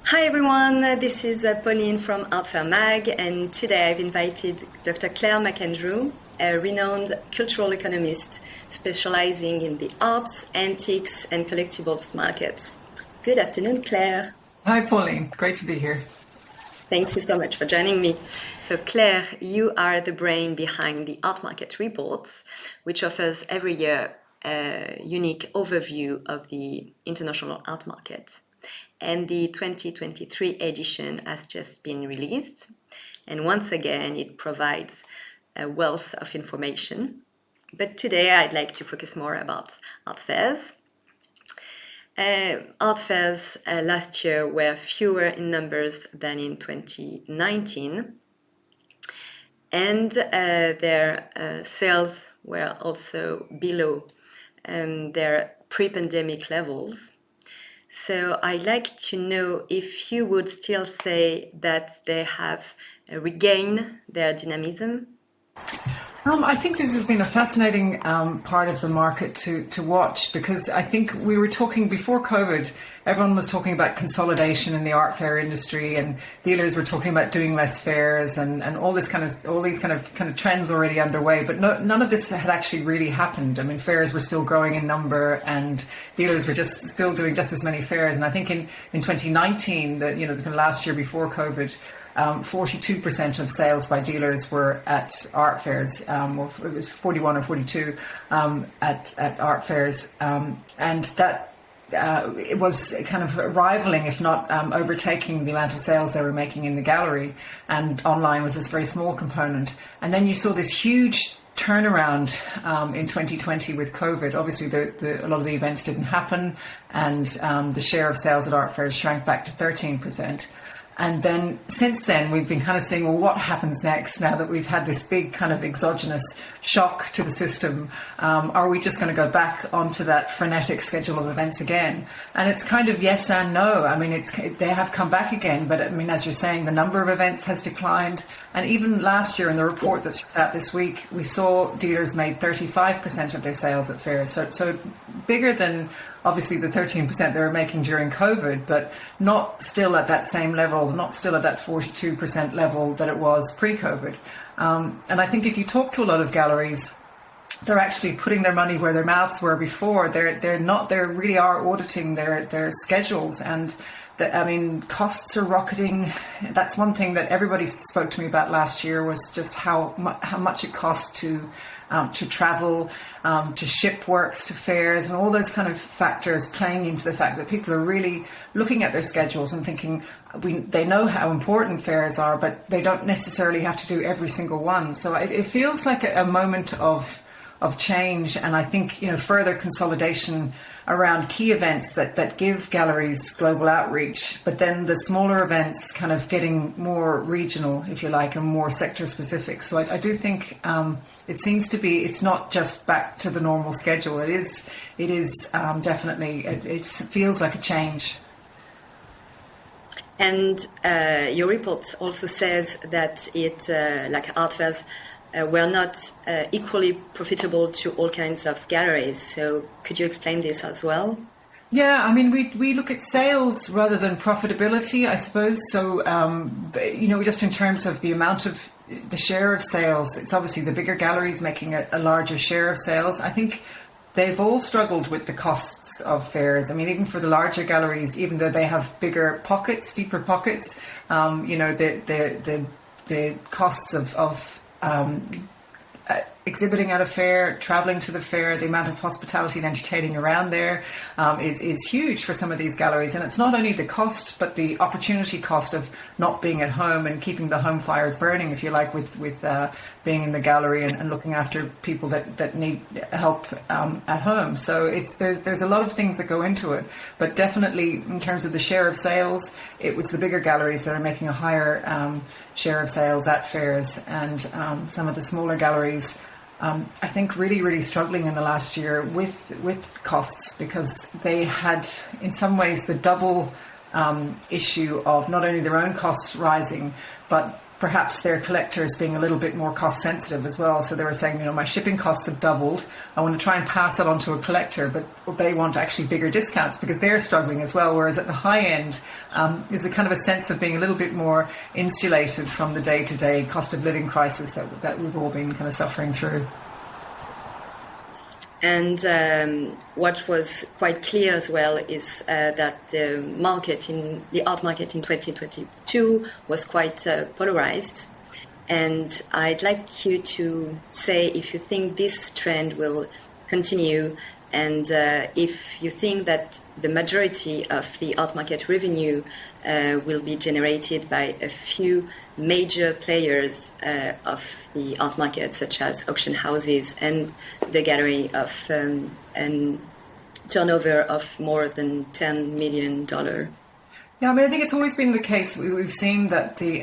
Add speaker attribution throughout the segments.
Speaker 1: Hi everyone, this is Pauline from artfairmag, and today I've invited Dr. Clare McAndrew, a renowned cultural economist specializing in the arts, antiques and collectibles markets. Good afternoon, Claire.
Speaker 2: Hi Pauline, great to be here.
Speaker 1: Thank you so much for joining me. So Claire, you are the brain behind the Art Market Reports, which offers every year a unique overview of the international art market. And the 2023 edition has just been released. And once again, it provides a wealth of information. But today I'd like to focus more about art fairs. Art fairs last year were fewer in numbers than in 2019. And their sales were also below their pre-pandemic levels. So I'd like to know if you would still say that they have regained their dynamism.
Speaker 2: I think this has been a fascinating part of the market to watch, because I think we were talking before COVID, everyone was talking about consolidation in the art fair industry, and dealers were talking about doing less fairs and all these kind of trends already underway. But none of this had actually really happened. I mean, fairs were still growing in number, and dealers were still doing just as many fairs. And I think in 2019, the last year before COVID, 42% of sales by dealers were at art fairs, or it was 41 or 42 at art fairs, and that it was kind of rivaling, if not overtaking, the amount of sales they were making in the gallery, and online was this very small component. And then you saw this huge turnaround in 2020 with COVID. Obviously, a lot of the events didn't happen, and the share of sales at art fairs shrank back to 13%. And then since then, we've been kind of saying, well, what happens next now that we've had this big kind of exogenous shock to the system? Are we just going to go back onto that frenetic schedule of events again? And it's kind of yes and no. I mean, they have come back again, but I mean, as you're saying, the number of events has declined. And even last year in the report that's just out this week, we saw dealers made 35% of their sales at fairs. So bigger than obviously the 13% they were making during COVID, but not still at that same level, not still at that 42% level that it was pre-COVID. And I think if you talk to a lot of galleries, they're actually putting their money where their mouths were before. They really are auditing their schedules, and costs are rocketing. That's one thing that everybody spoke to me about last year, was just how much it costs to travel, to ship works to fairs, and all those kind of factors playing into the fact that people are really looking at their schedules and thinking they know how important fairs are, but they don't necessarily have to do every single one. So it feels like a moment of change, and I think further consolidation around key events that give galleries global outreach, but then the smaller events kind of getting more regional, if you like, and more sector specific. So I do think it seems to be, it's not just back to the normal schedule. It is definitely, it feels like a change.
Speaker 1: And your report also says that like art fairs were not equally profitable to all kinds of galleries. So could you explain this as well?
Speaker 2: Yeah, I mean, we look at sales rather than profitability, I suppose. So, just in terms of the amount of the share of sales, it's obviously the bigger galleries making a larger share of sales. I think they've all struggled with the costs of fairs. I mean, even for the larger galleries, even though they have bigger pockets, deeper pockets, the costs of exhibiting at a fair, traveling to the fair, the amount of hospitality and entertaining around there is huge for some of these galleries. And it's not only the cost, but the opportunity cost of not being at home and keeping the home fires burning, if you like, with being in the gallery and looking after people that need help at home. So there's a lot of things that go into it. But definitely in terms of the share of sales, it was the bigger galleries that are making a higher share of sales at fairs, and some of the smaller galleries I think really, really struggling in the last year with costs, because they had in some ways the double issue of not only their own costs rising, but perhaps their collectors being a little bit more cost sensitive as well. So they were saying, my shipping costs have doubled. I want to try and pass that on to a collector, but they want actually bigger discounts because they're struggling as well. Whereas at the high end, is a kind of a sense of being a little bit more insulated from the day-to-day cost of living crisis that we've all been kind of suffering through.
Speaker 1: And what was quite clear as well is that the art market in 2022 was quite polarized. And I'd like you to say if you think this trend will continue, and if you think that the majority of the art market revenue will be generated by a few major players of the art market, such as auction houses and the gallery of and turnover of more than $10 million.
Speaker 2: Yeah, I think it's always been the case. We've seen that the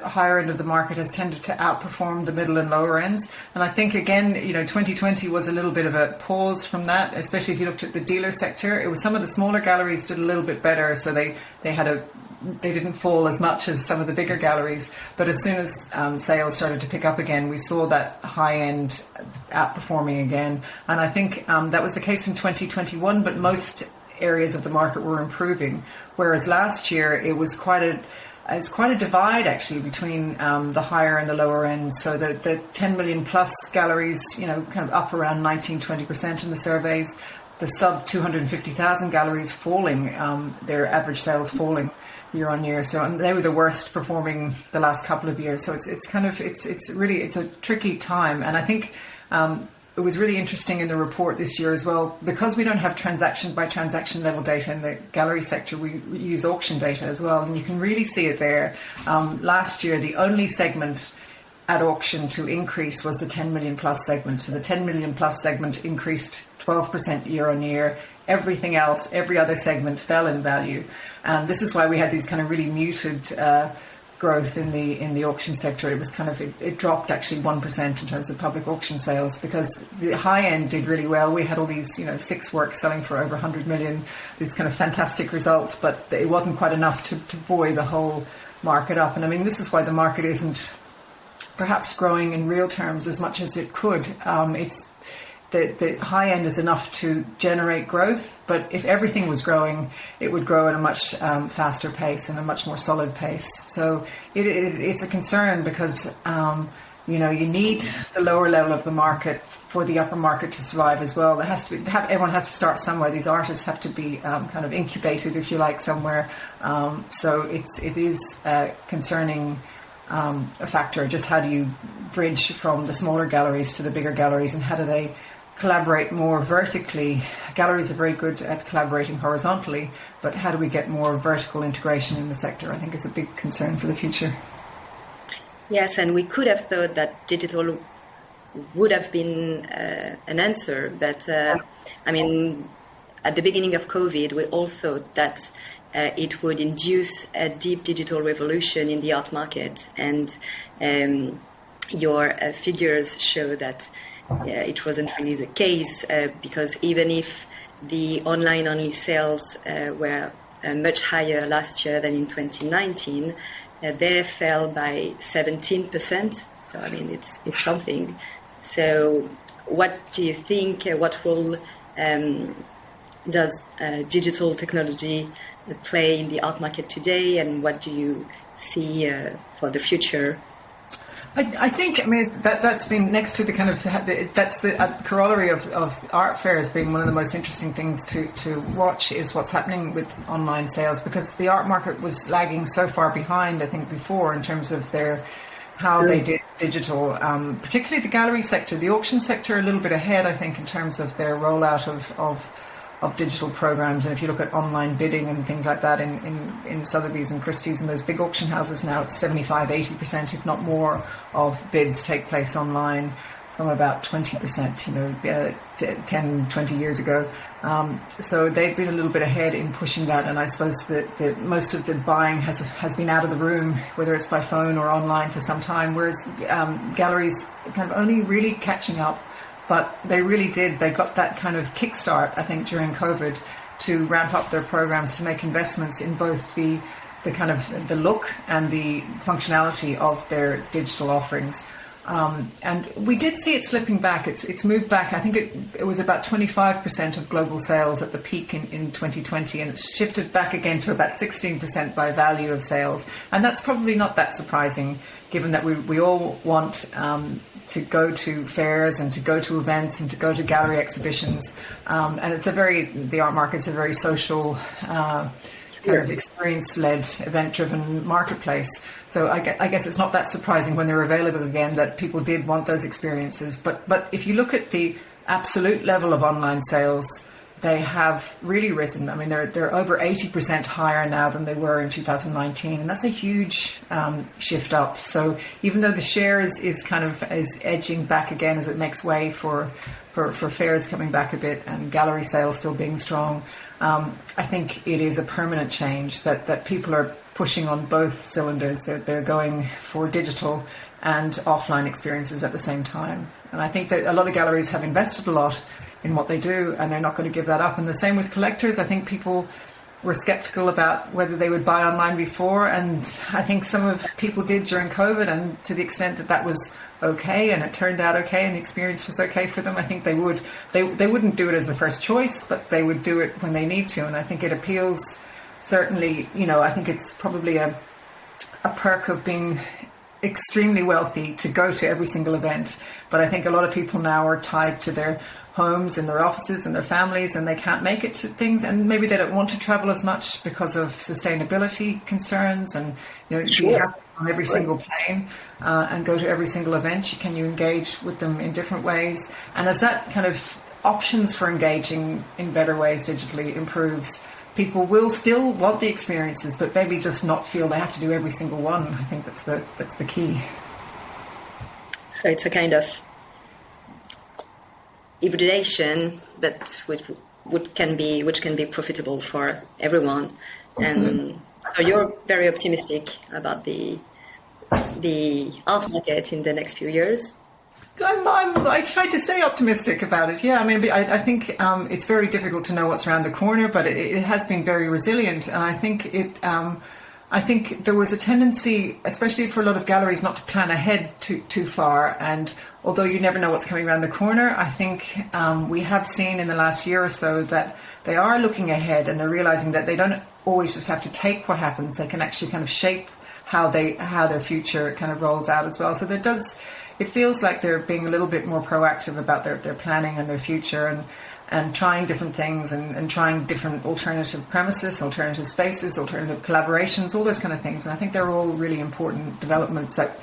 Speaker 2: higher end of the market has tended to outperform the middle and lower ends. And I think, again, 2020 was a little bit of a pause from that, especially if you looked at the dealer sector. It was some of the smaller galleries did a little bit better, so they didn't fall as much as some of the bigger galleries. But as soon as sales started to pick up again, we saw that high end outperforming again. And I think that was the case in 2021, but most areas of the market were improving, whereas last year it was quite a divide actually between the higher and the lower ends. So the 10 million plus galleries, kind of up around 19-20% in the surveys. The sub 250,000 galleries falling, their average sales falling year on year. So they were the worst performing the last couple of years. So it's really a tricky time, and I think. It was really interesting in the report this year as well, because we don't have transaction by transaction level data in the gallery sector, we use auction data as well, and you can really see it there. Last year, the only segment at auction to increase was the 10 million plus segment. So the 10 million plus segment increased 12% year on year. Everything else, every other segment fell in value. And this is why we had these kind of really muted growth in the auction sector. It was it dropped actually 1% in terms of public auction sales, because the high end did really well. We had all these 6 works selling for over 100 million, these kind of fantastic results, but it wasn't quite enough to buoy the whole market up. And I mean, this is why the market isn't perhaps growing in real terms as much as it could. It's the high end is enough to generate growth, but if everything was growing, it would grow at a much faster pace and a much more solid pace. So it's a concern because you need the lower level of the market for the upper market to survive as well. There has to be, everyone has to start somewhere. These artists have to be kind of incubated, if you like, somewhere. So it is concerning. A factor, just how do you bridge from the smaller galleries to the bigger galleries, and how do they collaborate more vertically? Galleries are very good at collaborating horizontally, but how do we get more vertical integration in the sector, I think, is a big concern for the future.
Speaker 1: Yes, and we could have thought that digital would have been an answer, but I mean, at the beginning of COVID, we all thought that it would induce a deep digital revolution in the art market, and your figures show that it wasn't really the case, because even if the online-only sales were much higher last year than in 2019, they fell by 17%. So I mean, it's something. So what do you think? What role does digital technology play in the art market today, and what do you see for the future?
Speaker 2: I think, that's been next to the kind of, that's the corollary of art fairs being one of the most interesting things to watch, is what's happening with online sales, because the art market was lagging so far behind, I think, before in terms of how they did digital, particularly the gallery sector. The auction sector a little bit ahead, I think, in terms of their rollout of digital programs. And if you look at online bidding and things like that in Sotheby's and Christie's and those big auction houses now, it's 75-80%, if not more, of bids take place online, from about 20%, 10, 20 years ago. So they've been a little bit ahead in pushing that, and I suppose that most of the buying has been out of the room, whether it's by phone or online, for some time, whereas galleries kind of only really catching up. But they really did. They got that kind of kickstart, I think, during COVID, to ramp up their programs, to make investments in both the kind of the look and the functionality of their digital offerings. And we did see it slipping back. It's moved back. I think it was about 25% of global sales at the peak in 2020, and it's shifted back again to about 16% by value of sales. And that's probably not that surprising, given that we all want to go to fairs and to go to events and to go to gallery exhibitions. And the art market's a very social, kind of experience-led, event-driven marketplace. So I guess it's not that surprising when they're available again that people did want those experiences. But if you look at the absolute level of online sales, they have really risen. I mean, they're over 80% higher now than they were in 2019, and that's a huge shift up. So even though the share is edging back again as it makes way for fairs coming back a bit and gallery sales still being strong, I think it is a permanent change that people are pushing on both cylinders. They're going for digital and offline experiences at the same time. And I think that a lot of galleries have invested a lot in what they do, and they're not going to give that up. And the same with collectors. I think people were skeptical about whether they would buy online before, and I think some of people did during COVID, and to the extent that was okay and it turned out okay and the experience was okay for them, I think they wouldn't do it as the first choice, but they would do it when they need to. And I think it appeals, certainly, I think it's probably a perk of being extremely wealthy to go to every single event. But I think a lot of people now are tied to their homes and their offices and their families, and they can't make it to things, and maybe they don't want to travel as much because of sustainability concerns. And
Speaker 1: Sure.
Speaker 2: you have to on every single plane and go to every single event. Can you engage with them in different ways? And as that kind of options for engaging in better ways digitally improves, people will still want the experiences, but maybe just not feel they have to do every single one. I think that's the key.
Speaker 1: So it's a kind of hybridization, but which can be profitable for everyone.
Speaker 2: Absolutely.
Speaker 1: And so you're very optimistic about the art market in the next few years.
Speaker 2: I try to stay optimistic about it. Yeah, I mean, I think it's very difficult to know what's around the corner, but it has been very resilient, and I think I think there was a tendency, especially for a lot of galleries, not to plan ahead too far. And although you never know what's coming around the corner, I think we have seen in the last year or so that they are looking ahead, and they're realizing that they don't always just have to take what happens. They can actually kind of shape how their future kind of rolls out as well. So it feels like they're being a little bit more proactive about their planning and their future, and trying different things, and trying different alternative premises, alternative spaces, alternative collaborations, all those kind of things. And I think they're all really important developments that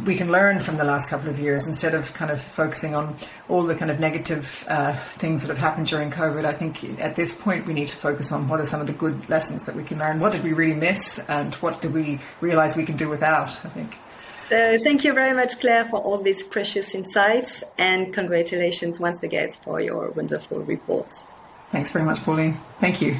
Speaker 2: we can learn from the last couple of years, instead of kind of focusing on all the kind of negative things that have happened during COVID. I think at this point we need to focus on what are some of the good lessons that we can learn. What did we really miss, and what did we realize we can do without, I think.
Speaker 1: So thank you very much, Claire, for all these precious insights, and congratulations once again for your wonderful reports.
Speaker 2: Thanks very much, Pauline. Thank you.